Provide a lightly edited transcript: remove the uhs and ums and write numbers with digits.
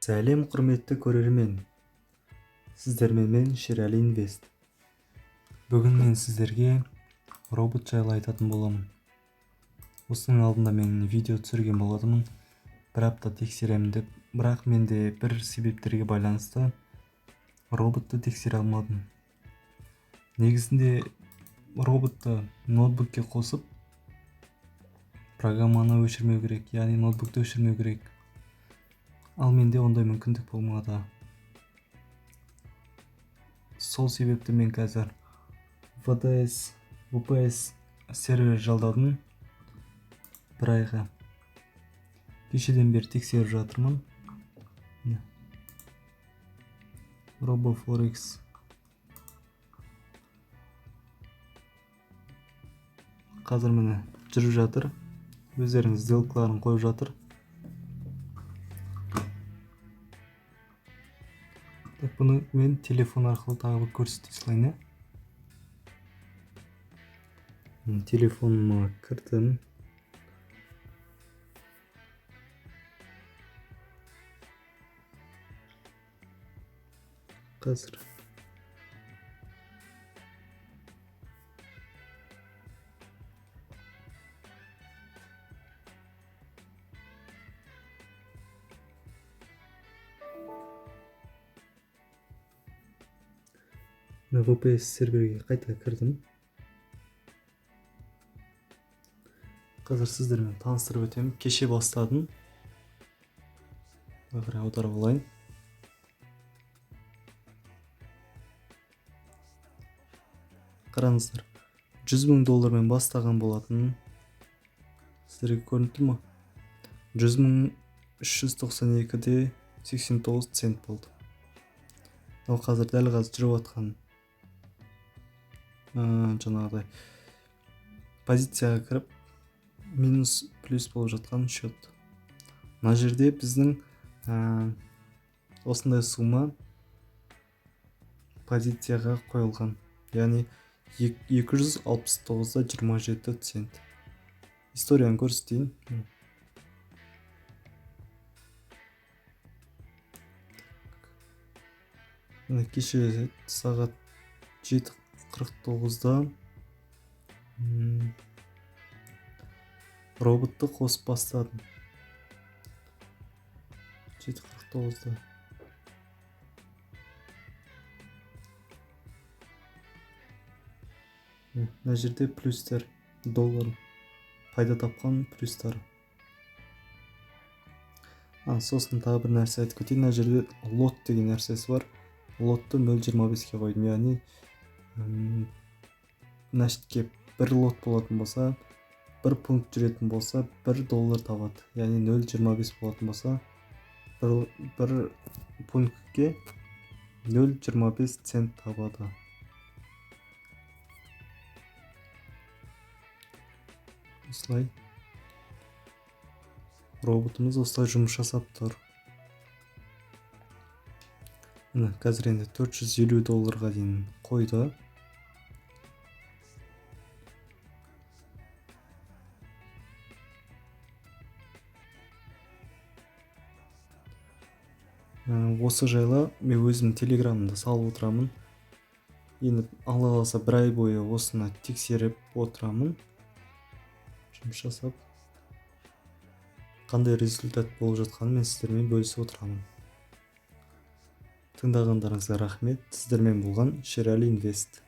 Сәлем құрметті көрермен, сіздермен мен Шерәлі Инвест. Бүгін мен сіздерге робот жайлы айтатын боламын. Осының алдында мен видео түсірген болатынмын, бір апта тексеремін деп, бірақ менде бір себептерге байланысты роботты тексере алмадым. Негізінде роботты ноутбукке қосып, программаны өшірмеу керек, яғни ноутбукты өшірмеу керек. Ал менде ондай мүмкіндік болмады. Сол себепті мен қазір VPS сервер жалдадым бір айға. Кешеден бері тексеріп жатырмын. RoboForex. Қазір міне жүріп жатыр. Өздеріңіз сделкаларын қойып жатыр. Бұны мен телефон арқылы тағы көрсете салайын. Телефоныма кірдім. Қазір VPS серверге қайта кірдім. Қазір сіздермен таныстырып өтемін. Кеше бастадым. Бағыра аударып алайын. Қараңыздар, $100,000 бастаған болатын. Сіздерге көрінді ме? 100,392 89 цент болды. Ал қазір дәл қазір жүріп жатқан жаңағыдай позицияға кіріп минус плюс болып жатқан счет. Мына жерде біздің осындай сума позицияға қойылған, яғни 269,27 цент. Историяны көрсетейін. Кеше сағат 7:49-да роботты қосып бастадым. 7:49-да. Мына жерде плюстер, доллар пайда тапқан плюстар. Сосын тағы бір нәрсе айтып кетейін. Мына жерде лот деген нәрсесі бар. Лотты 0.25-ке қойдым, яғни мына жерге бір лот болатын болса, бір пункт жүретін болса, $1 табады. Яғни 0.25 болатын болса, бір пунктке 0.25 цент табады. Осылай роботымыз осылай жұмыс жасап тұр. Қазір енді $450 дейін қойды. Осы жайлы мен өзім телеграмымда салып отырамын. Енді алла қаласа бір ай бойы осыны тексеріп отырамын. Жұмыс жасап, қандай результат болып жатқанын мен сіздермен бөлісіп отырамын. Тыңдағандарыңызға рахмет. Сіздермен болған Шерәлі Инвест.